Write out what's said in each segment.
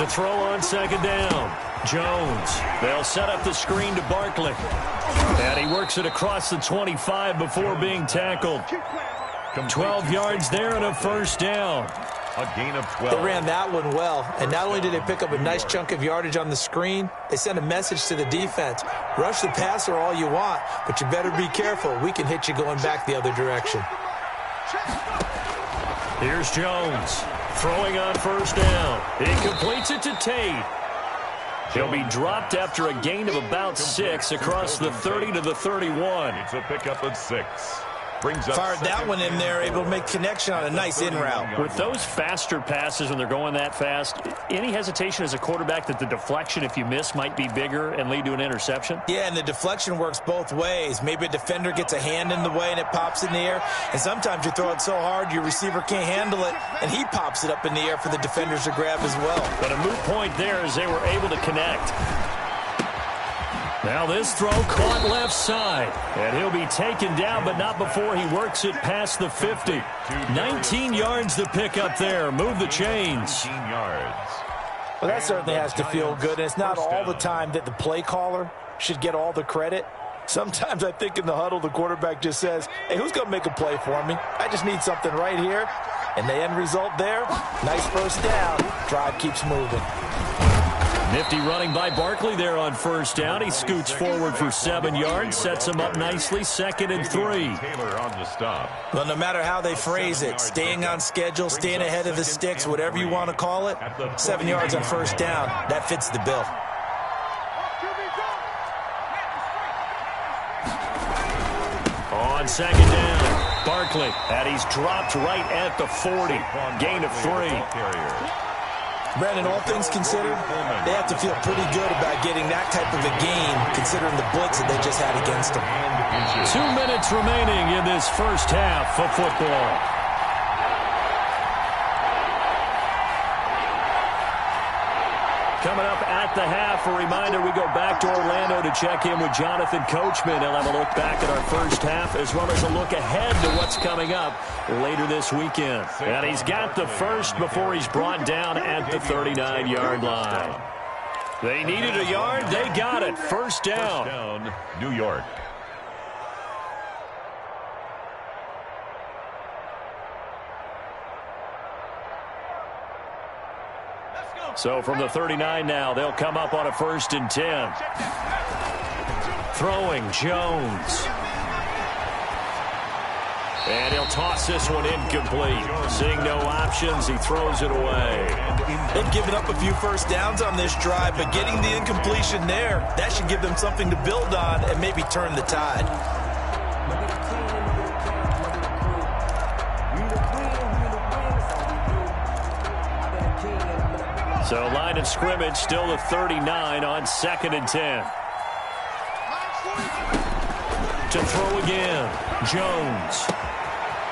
To throw on second down. Jones. They'll set up the screen to Barkley. And he works it across the 25 before being tackled. 12 yards there and a first down. A gain of 12. They ran that one well, and not only did they pick up a nice chunk of yardage on the screen, they sent a message to the defense. Rush the passer all you want, but you better be careful. We can hit you going back the other direction. Here's Jones. Throwing on first down. He completes it to Tate. He'll be dropped after a gain of about 6 across the 30 to the 31. It's a pickup of 6. Fired that one in there, able to make connection on a nice in route. With those faster passes when they're going that fast, any hesitation as a quarterback that the deflection, if you miss, might be bigger and lead to an interception? Yeah, and the deflection works both ways. Maybe a defender gets a hand in the way and it pops in the air, and sometimes you throw it so hard your receiver can't handle it, and he pops it up in the air for the defenders to grab as well. But a moot point there as they were able to connect. Now this throw caught left side. And he'll be taken down, but not before he works it past the 50. 19 yards to pick up there. Move the chains. 19 yards. Well, that certainly has to feel good. And it's not all the time that the play caller should get all the credit. Sometimes I think in the huddle, the quarterback just says, hey, who's going to make a play for me? I just need something right here. And the end result there, nice first down. Drive keeps moving. Nifty running by Barkley there on first down. He scoots forward for 7 yards, sets him up nicely, 2nd and 3. Taylor on the stop. Well, no matter how they phrase it, staying on schedule, staying ahead of the sticks, whatever you want to call it, 7 yards on first down, that fits the bill. On second down, Barkley, and he's dropped right at the 40. Gain of 3. Brandon, all things considered, they have to feel pretty good about getting that type of a game, considering the blitz that they just had against them. 2 minutes remaining in this first half of football. Coming up at the half, a reminder, we go back to Orlando to check in with Jonathan Coachman. He'll have a look back at our first half as well as a look ahead to what's coming up later this weekend. And he's got the first before he's brought down at the 39-yard line. They needed a yard. They got it. First down. First down, New York. So from the 39 now, they'll come up on a 1st and 10. Throwing, Jones. And he'll toss this one incomplete. Seeing no options, he throws it away. They've given up a few first downs on this drive, but getting the incompletion there, that should give them something to build on and maybe turn the tide. So line of scrimmage still the 39 on 2nd and 10. To throw again, Jones.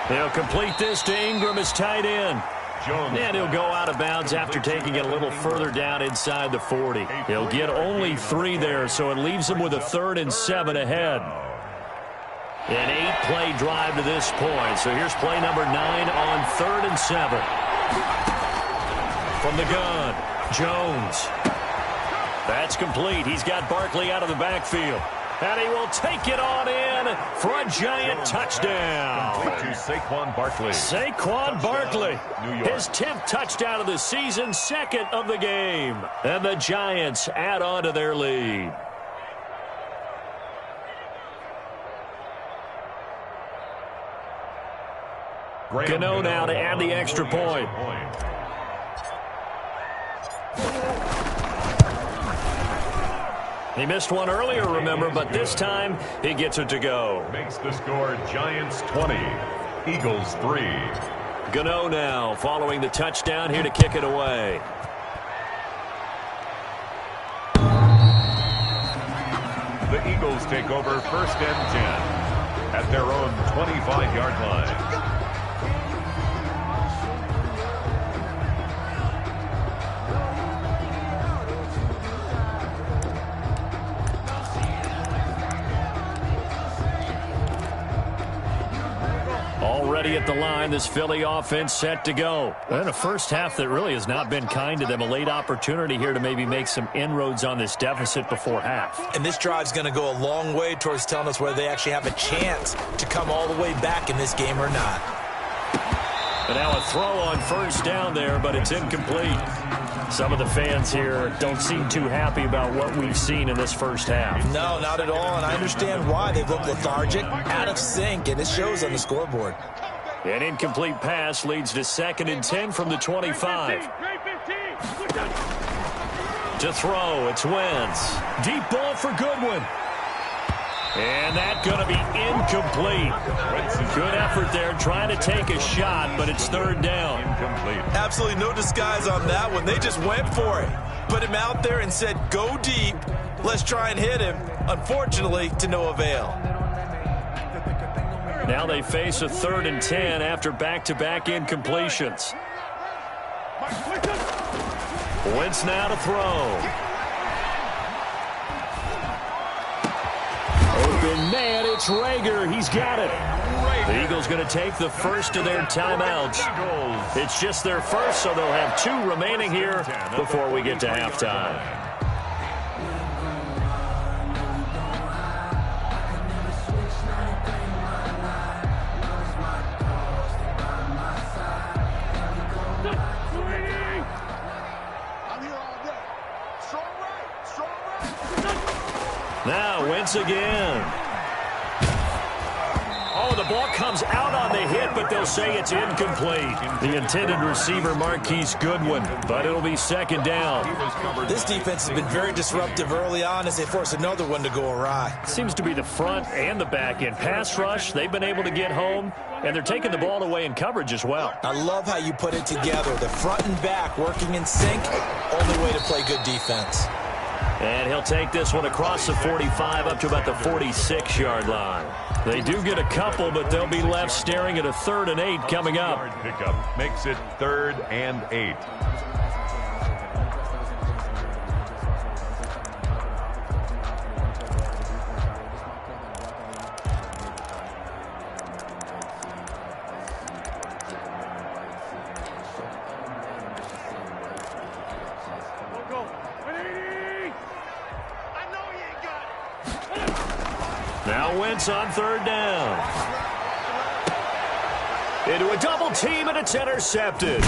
He'll complete this to Ingram as tight end. And he'll go out of bounds after taking it a little further down inside the 40. He'll get only 3 there, so it leaves him with a 3rd and 7 ahead. An 8-play drive to this point. So here's play number 9 on 3rd and 7. From the gun, Jones. That's complete. He's got Barkley out of the backfield. And he will take it on in for a giant touchdown. To Saquon Barkley. Saquon Barkley. New York. His 10th touchdown of the season, 2nd of the game. And the Giants add on to their lead. Gano now to add the extra point. He missed one earlier, remember, but this time he gets it to go. Makes the score Giants 20, Eagles 3. Gano now following the touchdown here to kick it away. The Eagles take over 1st and 10 at their own 25-yard line. ready at the line. This Philly offense set to go. And a first half that really has not been kind to them. A late opportunity here to maybe make some inroads on this deficit before half. And this drive's going to go a long way towards telling us whether they actually have a chance to come all the way back in this game or not. And now a throw on first down there, but it's incomplete. Some of the fans here don't seem too happy about what we've seen in this first half. No, not at all, and I understand why. They've looked lethargic, out of sync, and it shows on the scoreboard. An incomplete pass leads to 2nd and 10 from the 25. To throw, it's Wentz. Deep ball for Goodwin. And that's going to be incomplete. Good effort there trying to take a shot, but it's 3rd down. Incomplete. Absolutely no disguise on that one. They just went for it. Put him out there and said, go deep. Let's try and hit him. Unfortunately, to no avail. Now they face a 3rd and 10 after back-to-back incompletions. Wentz now to throw. Open man, it's Rager. He's got it. The Eagles going to take the first of their timeouts. It's just their first, so they'll have 2 remaining here before we get to halftime. Now Wentz again. Oh, the ball comes out on the hit, but they'll say it's incomplete. The intended receiver, Marquise Goodwin, but it'll be 2nd down. This defense has been very disruptive early on as they force another one to go awry. Seems to be the front and the back end. Pass rush, they've been able to get home, and they're taking the ball away in coverage as well. I love how you put it together. The front and back working in sync, only way to play good defense. And he'll take this one across the 45 up to about the 46-yard line. They do get a couple, but they'll be left staring at a 3rd and 8 coming up. Pickup makes it 3rd and 8. Now Wentz on 3rd down. Into a double team, and it's intercepted.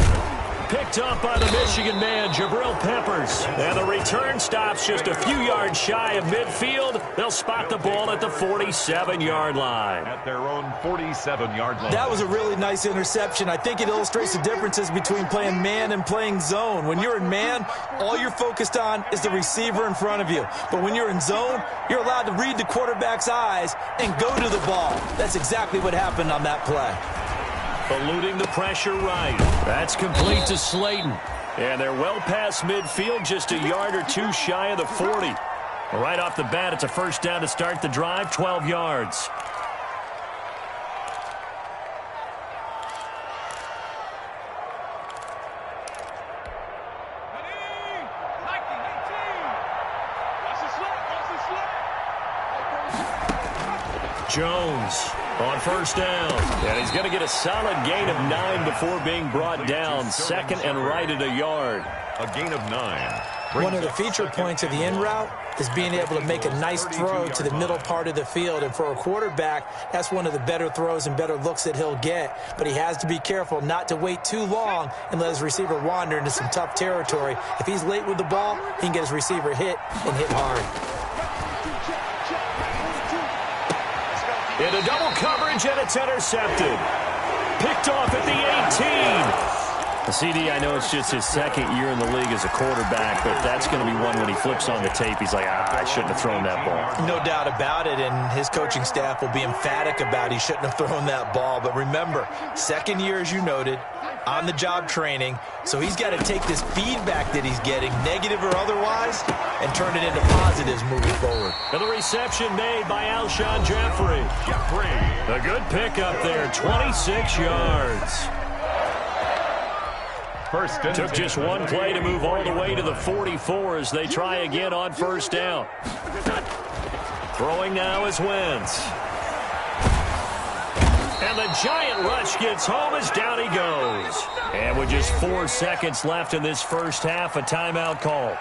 Picked up by the Michigan man, Jabril Peppers. And the return stops just a few yards shy of midfield. They'll spot the ball at the 47-yard line. At their own 47-yard line. That was a really nice interception. I think it illustrates the differences between playing man and playing zone. When you're in man, all you're focused on is the receiver in front of you. But when you're in zone, you're allowed to read the quarterback's eyes and go to the ball. That's exactly what happened on that play. Eluding the pressure right. That's complete to Slayton. And they're well past midfield, just a yard or 2 shy of the 40. Right off the bat, it's a 1st down to start the drive, 12 yards. Jones on 1st down. And he's going to get a solid gain of 9 before being brought down. 2nd and right at a yard. A gain of 9. One of the feature points of the in route is being able to make a nice throw to the middle part of the field. And for a quarterback, that's one of the better throws and better looks that he'll get. But he has to be careful not to wait too long and let his receiver wander into some tough territory. If he's late with the ball, he can get his receiver hit and hit hard. Into double coverage, and it's intercepted. Picked off at the 18. The CD, I know it's just his 2nd year in the league as a quarterback, but that's going to be one when he flips on the tape, he's like, I shouldn't have thrown that ball. No doubt about it, and his coaching staff will be emphatic about he shouldn't have thrown that ball. But remember, 2nd year, as you noted, on-the-job training, so he's got to take this feedback that he's getting, negative or otherwise, and turn it into positives moving forward. And the reception made by Alshon Jeffrey. A good pickup there, 26 yards. Took just one play to move all the way to the 44 as they try again on 1st down. Throwing now is Wentz. And the giant rush gets home as down he goes. And with just 4 seconds left in this first half, a timeout call.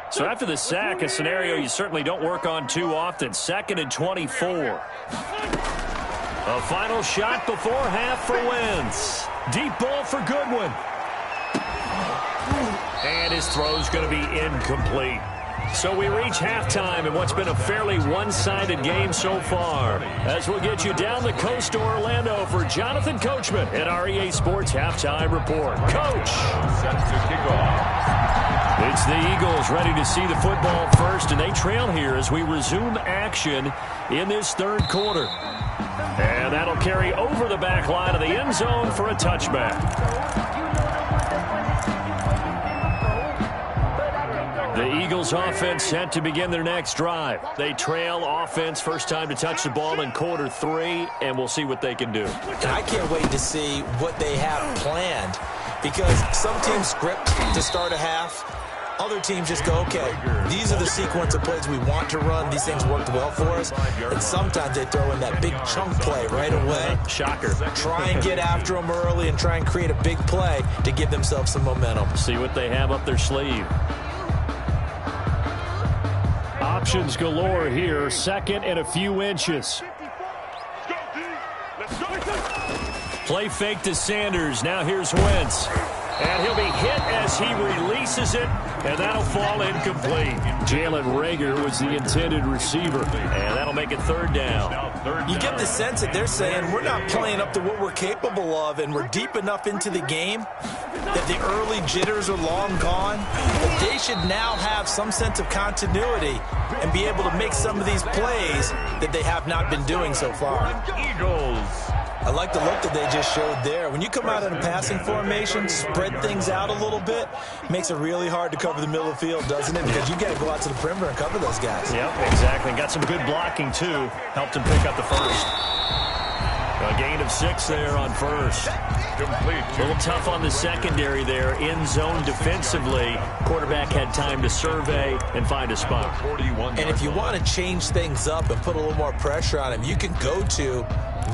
So after the sack, a scenario you certainly don't work on too often. 2nd and 24. A final shot before half for Wentz. Deep ball for Goodwin. And his throw's going to be incomplete. So we reach halftime in what's been a fairly one-sided game so far. As we'll get you down the coast to Orlando for Jonathan Coachman at our EA Sports Halftime Report. Coach. Set to kick off. It's the Eagles ready to see the football first, and they trail here as we resume action in this third quarter. And that'll carry over the back line of the end zone for a touchback. The Eagles offense set to begin their next drive. They trail offense, first time to touch the ball in quarter 3, and we'll see what they can do. I can't wait to see what they have planned, because some teams script to start a half. Other teams just go, okay, these are the sequence of plays we want to run. These things worked well for us. And sometimes they throw in that big chunk play right away. Shocker. Try and get after them early and try and create a big play to give themselves some momentum. See what they have up their sleeve. Options galore here. 2nd and a few inches. Play fake to Sanders. Now here's Wentz. And he'll be hit as he releases it, and that'll fall incomplete. Jalen Reagor was the intended receiver, and that'll make it 3rd down. You get the sense that they're saying we're not playing up to what we're capable of, and we're deep enough into the game that the early jitters are long gone. But they should now have some sense of continuity and be able to make some of these plays that they have not been doing so far. Eagles. I like the look that they just showed there. When you come out in a passing formation, spread things out a little bit, makes it really hard to cover the middle of the field, doesn't it? Because you got to go out to the perimeter and cover those guys. Yep, exactly. Got some good blocking, too. Helped him pick up the first. A gain of 6 there on first. Complete. A little tough on the secondary there. In zone defensively. Quarterback had time to survey and find a spot. And if you want to change things up and put a little more pressure on him, you can go to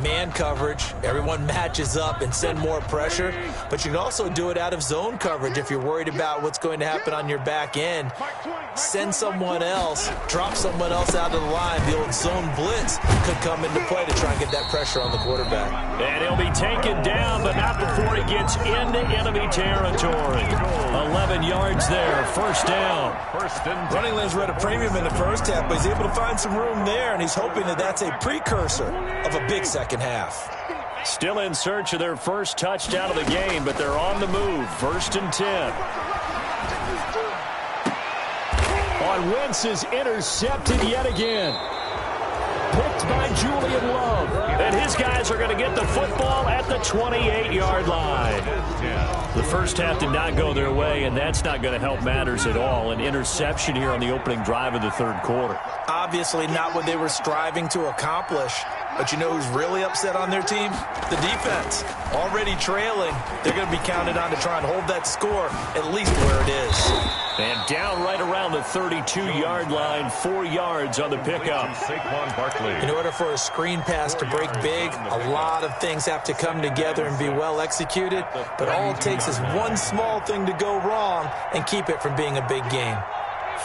man coverage. Everyone matches up and send more pressure. But you can also do it out of zone coverage if you're worried about what's going to happen on your back end. Send someone else, drop someone else out of the line. The old zone blitz could come into play to try and get that pressure on the quarterback. And he'll be taken down, but not before he gets into enemy territory. 11 yards there, 1st down. Running lanes were at a premium in the first half, but he's able to find some room there, and he's hoping that that's a precursor of a big second half. Still in search of their first touchdown of the game, but they're on the move. 1st and 10. On Wentz is intercepted yet again. Picked by Julian Love. And his guys are going to get the football at the 28-yard line. The first half did not go their way, and that's not going to help matters at all. An interception here on the opening drive of the third quarter. Obviously not what they were striving to accomplish. But you know who's really upset on their team? The defense. Already trailing. They're going to be counted on to try and hold that score at least where it is. And down right around the 32-yard line, 4 yards on the pickup. In order for a screen pass to break big, a lot of things have to come together and be well executed. But all it takes is one small thing to go wrong and keep it from being a big game.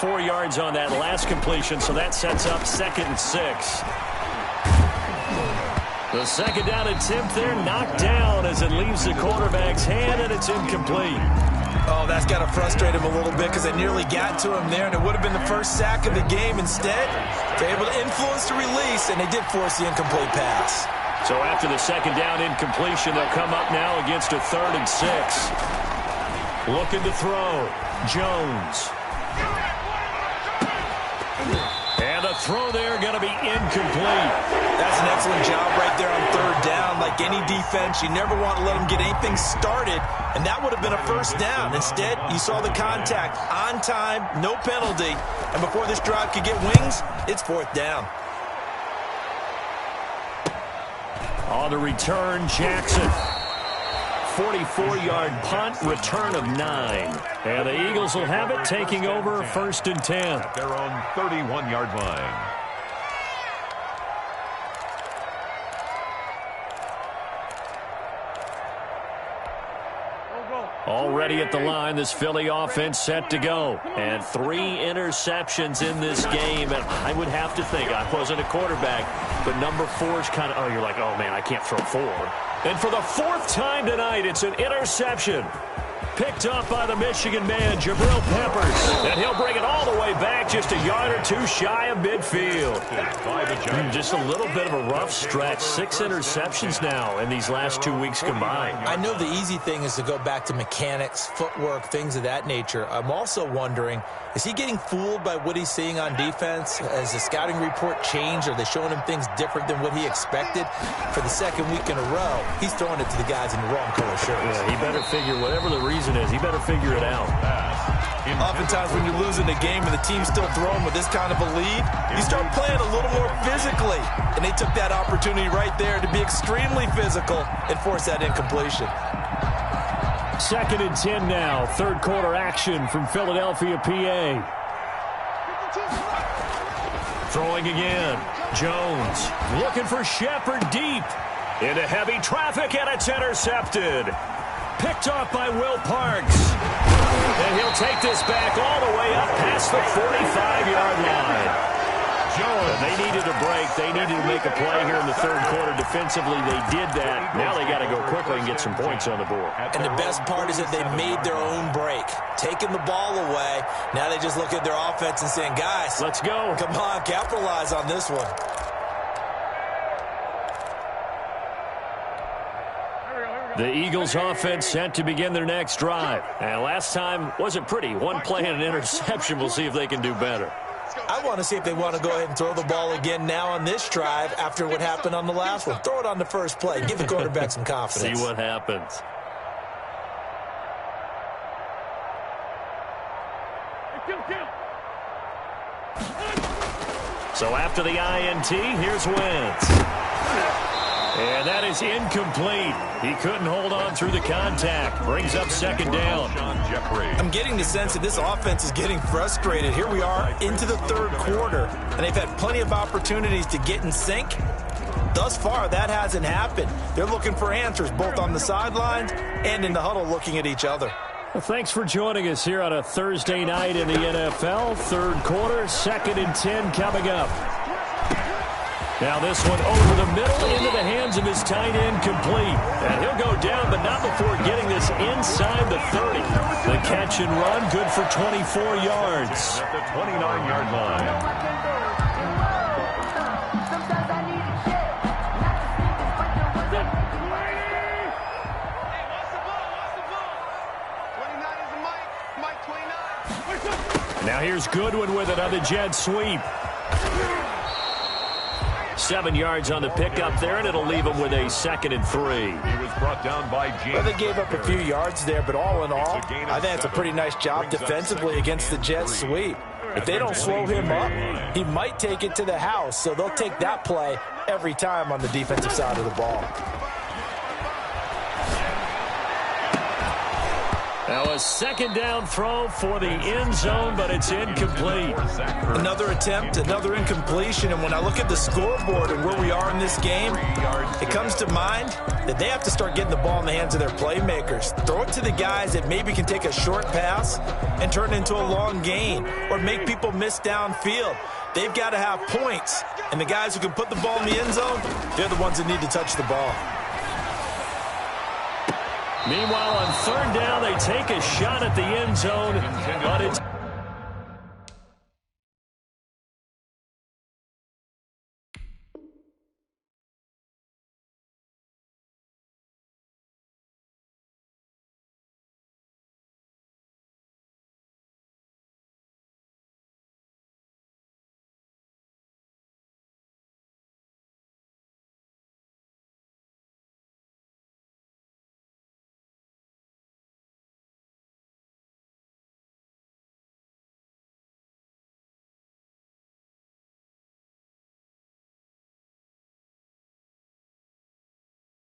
4 yards on that last completion, so that sets up 2nd and 6. The second down attempt there knocked down as it leaves the quarterback's hand, and it's incomplete. Oh, that's got to frustrate him a little bit because they nearly got to him there, and it would have been the first sack of the game. Instead, they're able to influence the release, and they did force the incomplete pass. So after the second down incompletion, they'll come up now against a 3rd and 6. Looking to throw. Jones. And the throw there going to be incomplete. That's an excellent job right there on 3rd down. Like any defense, you never want to let them get anything started, and that would have been a first down. Instead, you saw the contact on time, no penalty, and before this drive could get wings, it's 4th down. On the return, Jackson. 44-yard punt, return of 9. And the Eagles will have it, taking over 1st and 10. At their own 31-yard line. Already at the line, this Philly offense set to go. And 3 interceptions in this game. And I would have to think, I wasn't a quarterback, but number 4 is kind of, oh, you're like, oh, man, I can't throw 4. And for the 4th time tonight, it's an interception. Picked up by the Michigan man, Jabril Peppers. And he'll bring it all the way back, just a yard or 2 shy of midfield. Just a little bit of a rough stretch. 6 interceptions now in these last 2 weeks combined. I know the easy thing is to go back to mechanics, footwork, things of that nature. I'm also wondering, is he getting fooled by what he's seeing on defense? Has the scouting report changed? Are they showing him things different than what he expected? For the 2nd week in a row, he's throwing it to the guys in the wrong color shirts. Yeah, he better figure, whatever the reason is, he better figure it out. Oftentimes when you're losing a game and the team's still throwing with this kind of a lead, you start playing a little more physically. And they took that opportunity right there to be extremely physical and force that incompletion. 2nd and 10 now. 3rd quarter action from Philadelphia, PA. Throwing again. Jones looking for Shepard deep. Into heavy traffic, and it's intercepted. Picked off by Will Parks. And he'll take this back all the way up past the 45-yard line. They needed a break. They needed to make a play here in the 3rd quarter. Defensively, they did that. Now they got to go quickly and get some points on the board. And the best part is that they made their own break. Taking the ball away. Now they just look at their offense and saying, guys, let's go. Come on, capitalize on this one. The Eagles offense set to begin their next drive. And last time wasn't pretty. 1 play and an interception. We'll see if they can do better. I want to see if they want to go ahead and throw the ball again now on this drive after what happened on the last one. Throw it on the first play. Give the quarterback some confidence. See what happens. So after the INT, here's Wentz. And that is incomplete. He couldn't hold on through the contact. Brings up 2nd down. I'm getting the sense that this offense is getting frustrated. Here we are into the 3rd quarter, and they've had plenty of opportunities to get in sync. Thus far, that hasn't happened. They're looking for answers both on the sidelines and in the huddle looking at each other. Well, thanks for joining us here on a Thursday night in the NFL. 3rd quarter, 2nd and 10 coming up. Now this one over the middle into the hands of his tight end, complete. And he'll go down, but not before getting this inside the 30. The catch and run, good for 24 yards. At the 29-yard line. Now here's Goodwin with it on the jet sweep. 7 yards on the pickup there, and it'll leave him with a 2nd and 3. He was brought down by James. Well, they gave up a few yards there, but all in all, I think it's a pretty nice job defensively against the jet sweep. If they don't slow him up, he might take it to the house, so they'll take that play every time on the defensive side of the ball. Now a 2nd down throw for the end zone, but it's incomplete. Another attempt, another incompletion, and when I look at the scoreboard and where we are in this game, it comes to mind that they have to start getting the ball in the hands of their playmakers. Throw it to the guys that maybe can take a short pass and turn it into a long gain or make people miss downfield. They've got to have points, and the guys who can put the ball in the end zone, they're the ones that need to touch the ball. Meanwhile, on 3rd down, they take a shot at the end zone, but it's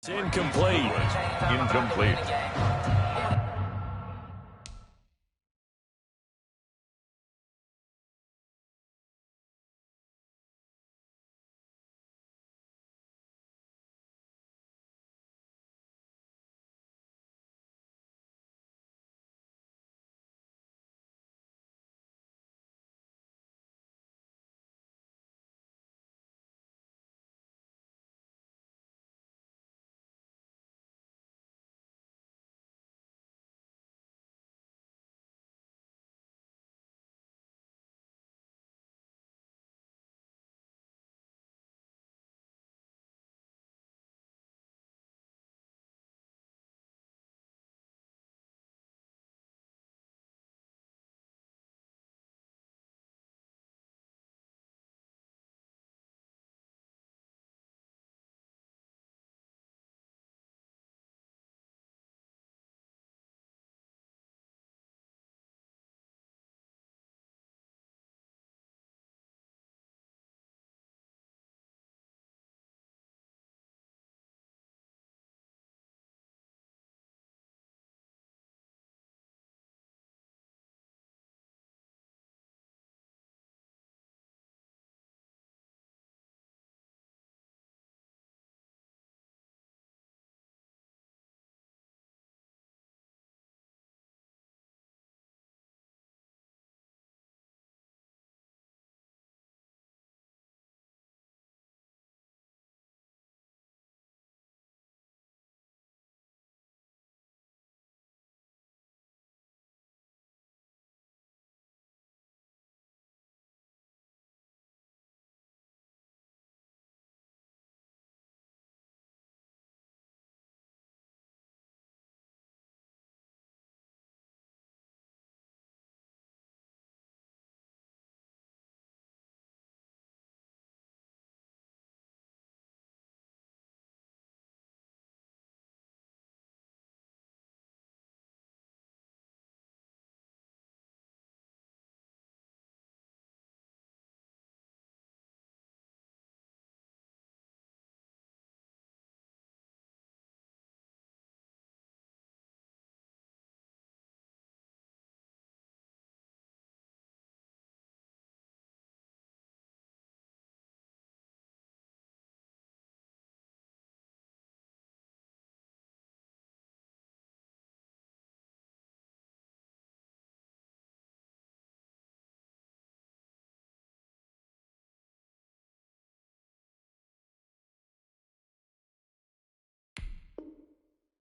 It's incomplete. Incomplete.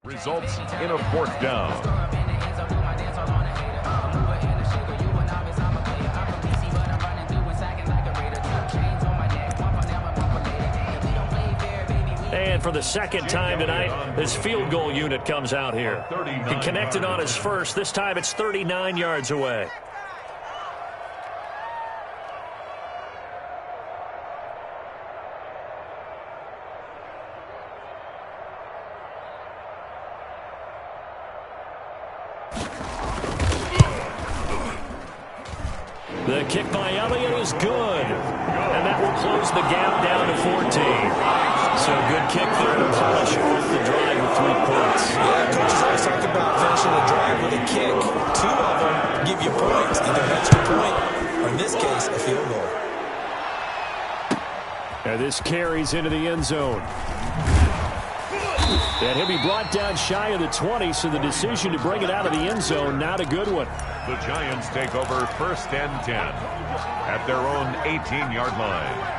Results in a fourth down. And for the second time tonight, this field goal unit comes out here. He connected on his first. This time it's 39 yards away. The kick by Elliott is good. And that will close the gap down to 14. So good kick there to polish off the drive with 3 points. Yeah, coaches always talk about finishing a drive with a kick. 2 of them give you points, either an extra point or, in this case, a field goal. And this carries into the end zone. And he'll be brought down shy of the 20, so the decision to bring it out of the end zone, not a good one. The Giants take over 1st and 10 at their own 18-yard line.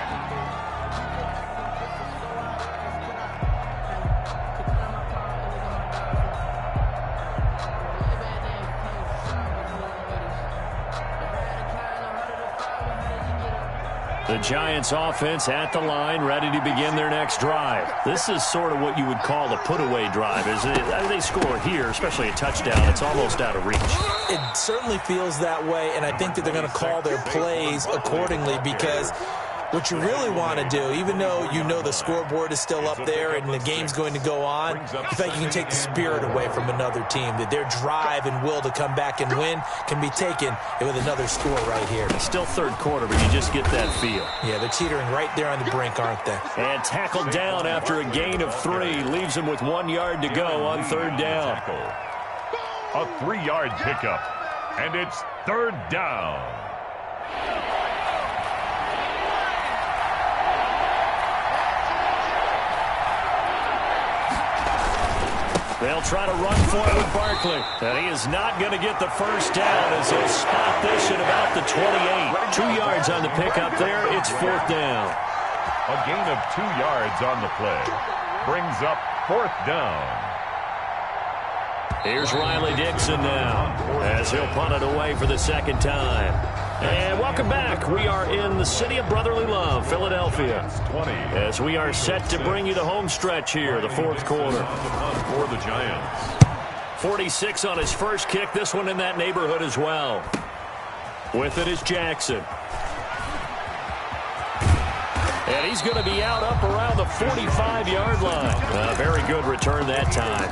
The Giants offense at the line, ready to begin their next drive. This is sort of what you would call a put-away drive. As they score here, especially a touchdown, it's almost out of reach. It certainly feels that way, and I think that they're going to call their plays accordingly because What you really want to do, even though you know the scoreboard is still up there and the game's going to go on, you think you can take the spirit away from another team, that their drive and will to come back and win can be taken with another score right here. Still third quarter, but you just get that feel. Yeah, they're teetering right there on the brink, aren't they? And tackled down after a gain of 3. Leaves him with 1 yard to go on third down. A 3-yard pickup, and it's third down. They'll try to run for it with Barkley. And he is not going to get the first down as he'll spot this at about the 28. 2 yards on the pickup there. It's fourth down. A gain of 2 yards on the play. Brings up fourth down. Here's Riley Dixon now as he'll punt it away for the second time. And welcome back. We are in the city of brotherly love, Philadelphia, as we are set to bring you the home stretch here, the fourth quarter. For the Giants. 46 on his first kick. This one in that neighborhood as well. With it is Jackson. And he's going to be out up around the 45-yard line. A very good return that time.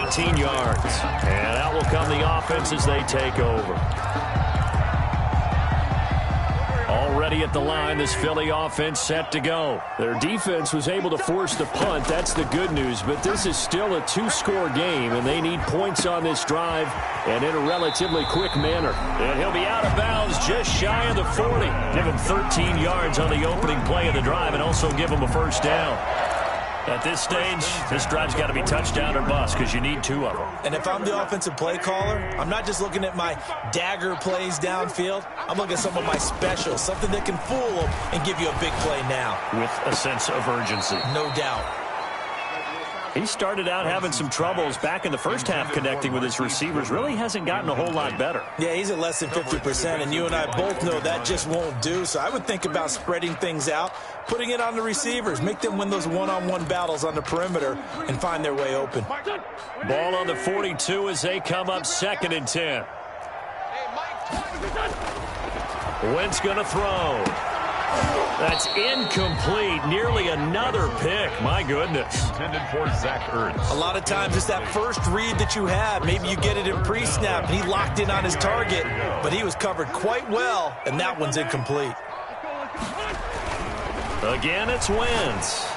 18 yards. And out will come the offense as they take over. Already at the line, this Philly offense set to go. Their defense was able to force the punt. That's the good news. But this is still a 2-score game, and they need points on this drive and in a relatively quick manner. And he'll be out of bounds just shy of the 40. Give him 13 yards on the opening play of the drive and also give him a first down. At this stage, this drive's got to be touchdown or bust because you need 2 of them. And if I'm the offensive play caller, I'm not just looking at my dagger plays downfield. I'm looking at some of my specials, something that can fool them and give you a big play now. With a sense of urgency. No doubt. He started out having some troubles back in the first half connecting with his receivers. Really hasn't gotten a whole lot better. Yeah, he's at less than 50%, and you and I both know that just won't do. So I would think about spreading things out, putting it on the receivers, make them win those one-on-one battles on the perimeter and find their way open. Ball on the 42 as they come up 2nd and 10. Wentz going to throw. That's incomplete. Nearly another pick. My goodness. Intended for Zach Ertz. A lot of times it's that first read that you have. Maybe you get it in pre-snap, and he locked in on his target, but he was covered quite well, and that one's incomplete. Again, it's Wentz.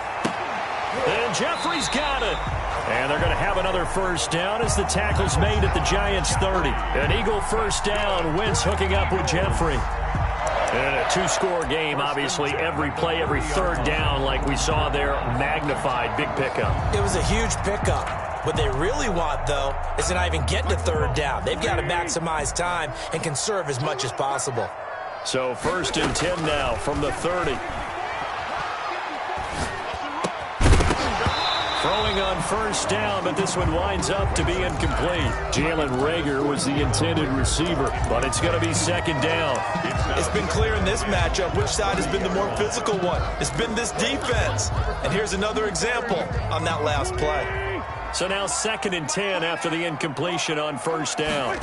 And Jeffrey's got it. And they're going to have another first down as the tackle's made at the Giants' 30. An Eagle first down. Wentz hooking up with Jeffrey. And a 2-score game, obviously, every play, every third down, like we saw there, magnified, big pickup. It was a huge pickup. What they really want, though, is to not even get to third down. They've got to maximize time and conserve as much as possible. So 1st and 10 now from the 30. Throwing on first down, but this one winds up to be incomplete. Jalen Reagor was the intended receiver, but it's going to be 2nd down. It's been clear in this matchup which side has been the more physical one. It's been this defense. And here's another example on that last play. So now 2nd and 10 after the incompletion on first down.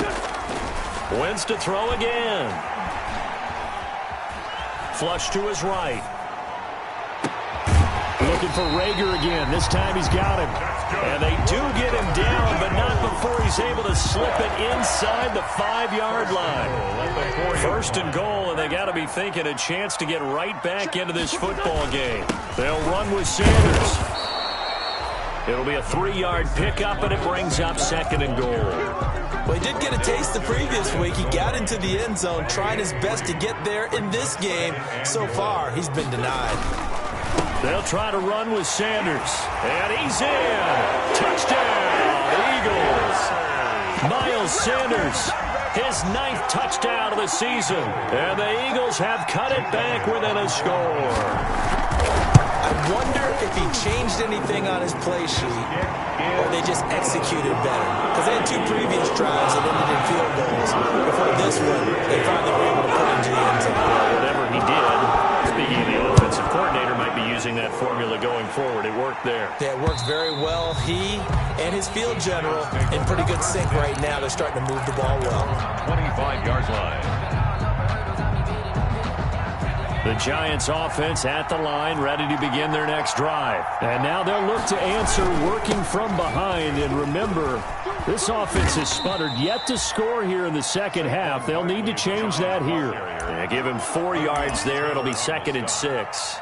Wentz to throw again. Flush to his right. Looking for Reagor again. This time he's got him. And they do get him down, but not before he's able to slip it inside the 5-yard line. 1st and goal, and they got to be thinking a chance to get right back into this football game. They'll run with Sanders. It'll be a 3-yard pickup, and it brings up 2nd and goal. Well, he did get a taste the previous week. He got into the end zone, trying his best to get there in this game. So far, he's been denied. They'll try to run with Sanders. And he's in. Touchdown, Eagles. Miles Sanders, his 9th touchdown of the season. And the Eagles have cut it back within a score. I wonder if he changed anything on his play sheet or they just executed better. Because they had 2 previous drives that ended in field goals. Before this one, they finally were able to put into the end zone. Whatever he did, speaking of the offensive coordinator, might be using that formula going forward. It worked there. Yeah, it works very well. He and his field general in pretty good sync right now. They're starting to move the ball well. 25-yard line. The Giants offense at the line, ready to begin their next drive. And now they'll look to answer working from behind. And remember, this offense has sputtered yet to score here in the second half. They'll need to change that here. Yeah, give him 4 yards there. It'll be 2nd and 6.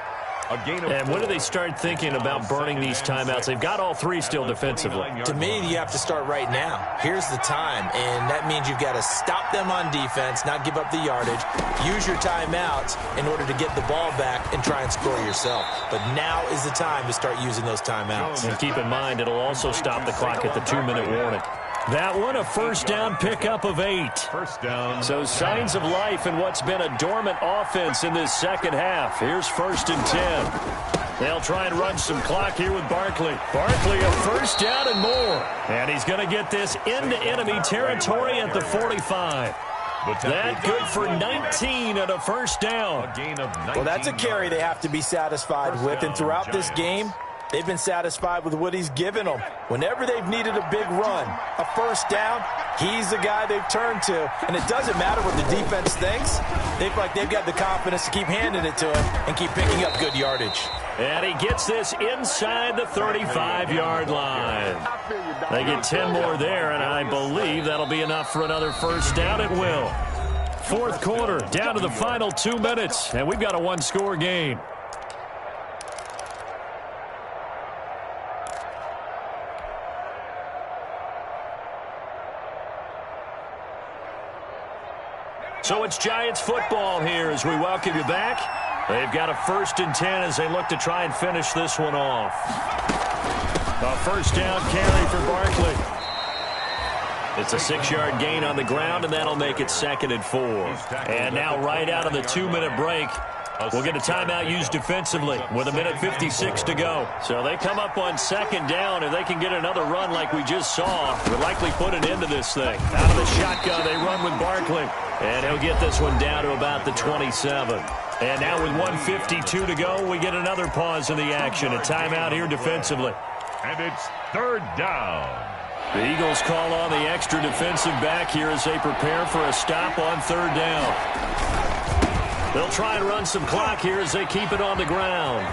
And when do they start thinking about burning these timeouts? They've got all 3 still defensively. To me, you have to start right now. Here's the time, and that means you've got to stop them on defense, not give up the yardage, use your timeouts in order to get the ball back and try and score yourself. But now is the time to start using those timeouts. And keep in mind, it'll also stop the clock at the 2-minute warning. That one, a first down pickup of 8. First down. So signs of life in what's been a dormant offense in this second half. Here's 1st and 10. They'll try and run some clock here with Barkley. Barkley, a first down and more. And he's going to get this into enemy territory at the 45. That good for 19 and a first down. Well, that's a carry they have to be satisfied with. And throughout this game, they've been satisfied with what he's given them. Whenever they've needed a big run, a first down, he's the guy they've turned to. And it doesn't matter what the defense thinks. They feel like they've got the confidence to keep handing it to him and keep picking up good yardage. And he gets this inside the 35-yard line. They get 10 more there, and I believe that'll be enough for another first down. It will. 4th quarter, down to the final 2 minutes, and we've got a 1-score game. So it's Giants football here as we welcome you back. They've got a 1st and 10 as they look to try and finish this one off. A first down carry for Barkley. It's a 6-yard gain on the ground, and that'll make it 2nd and 4. And now right out of the 2-minute break, we'll get a timeout used defensively with 1:56 to go. So they come up on 2nd down. If they can get another run like we just saw, we'll likely put an end to this thing. Out of the shotgun, they run with Barkley. And he'll get this one down to about the 27. And now with 1:52 to go, we get another pause in the action. A timeout here defensively. And it's 3rd down. The Eagles call on the extra defensive back here as they prepare for a stop on 3rd down. They'll try and run some clock here as they keep it on the ground.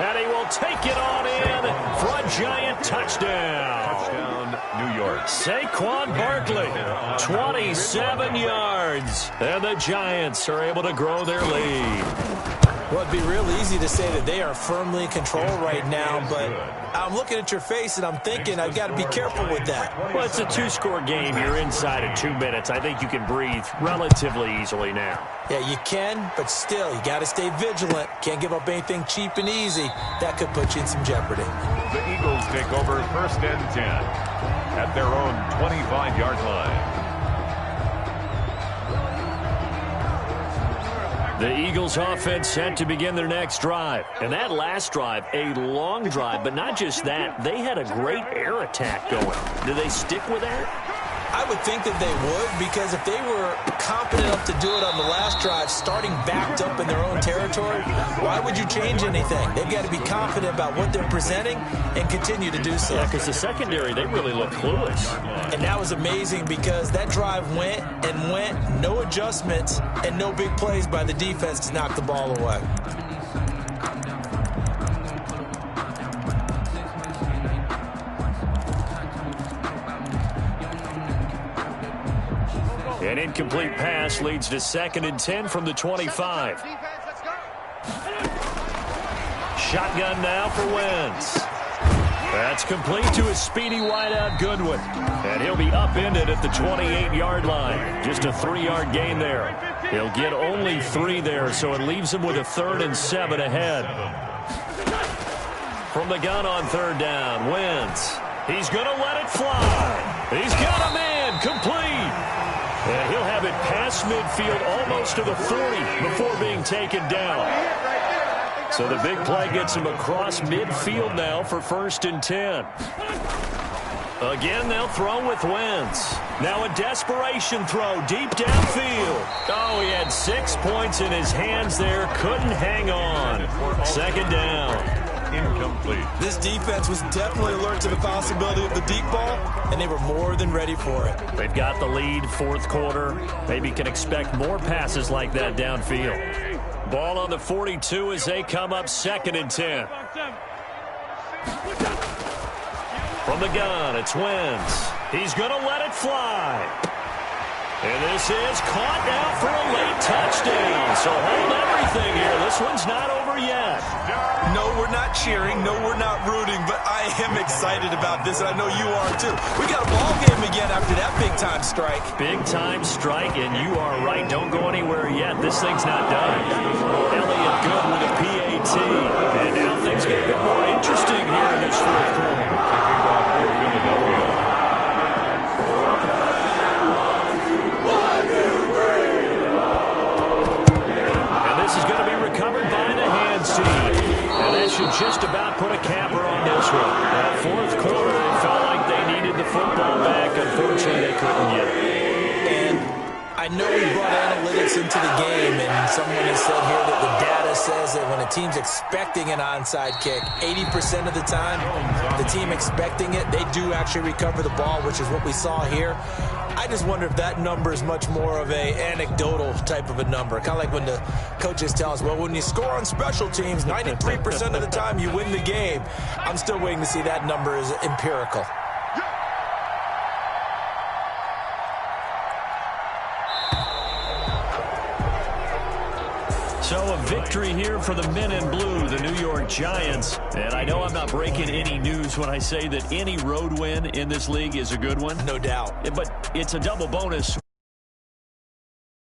And he will take it on in for a Giant touchdown. Touchdown, New York. Saquon Barkley, 27 yards. And the Giants are able to grow their lead. Well, it'd be real easy to say that they are firmly in control right now, but I'm looking at your face and I'm thinking I've got to be careful with that. Well, it's a 2-score game. You're inside of 2 minutes. I think you can breathe relatively easily now. Yeah, you can, but still, you got to stay vigilant. Can't give up anything cheap and easy. That could put you in some jeopardy. The Eagles take over 1st and 10 at their own 25-yard line. The Eagles offense set to begin their next drive. And that last drive, a long drive, but not just that. They had a great air attack going. Do they stick with that? I would think that they would, because if they were confident enough to do it on the last drive, starting backed up in their own territory, why would you change anything? They've got to be confident about what they're presenting and continue to do so. Yeah, because the secondary, they really look clueless. And that was amazing because that drive went and went, no adjustments, and no big plays by the defense to knock the ball away. An incomplete pass leads to 2nd and 10 from the 25. Shotgun now for Wentz. That's complete to a speedy wideout Goodwin. And he'll be upended at the 28-yard line. Just a 3-yard gain there. He'll get only 3 there, so it leaves him with a 3rd and 7 ahead. From the gun on 3rd down, Wentz. He's going to let it fly. He's got a man complete. And he'll have it past midfield almost to the 40 before being taken down. So the big play gets him across midfield now for 1st and 10. Again, they'll throw with Wentz. Now a desperation throw deep downfield. Oh, he had 6 points in his hands there. Couldn't hang on. 2nd down. incomplete. This defense was definitely alert to the possibility of the deep ball, and they were more than ready for it. They've got the lead, fourth quarter. Maybe can expect more passes like that downfield. Ball on the 42 as they come up 2nd and 10. From the gun, it's Wentz. He's going to let it fly. And this is caught now for a late touchdown. So hold everything here. This one's not over yet. No, we're not cheering. No, we're not rooting. But I am excited about this, and I know you are too. We got a ball game again after that big-time strike. Big-time strike, and you are right. Don't go anywhere yet. This thing's not done. Elliott good with a PAT. And now things get a bit more interesting here in this fourth quarter. Should just about put a capper on this one. That fourth quarter, they felt like they needed the football back. Unfortunately, they couldn't get it. And I know we brought analytics into the game, and someone has said here that the data says that when a team's expecting an onside kick, 80% of the time, the team expecting it, they do actually recover the ball, which is what we saw here. I just wonder if that number is much more of a anecdotal type of a number. Kind of like when the coaches tell us, well, when you score on special teams, 93% of the time you win the game. I'm still waiting to see that number is empirical. So a victory here for the men in blue, the New York Giants. And I know I'm not breaking any news when I say that any road win in this league is a good one. No doubt. But it's a double bonus.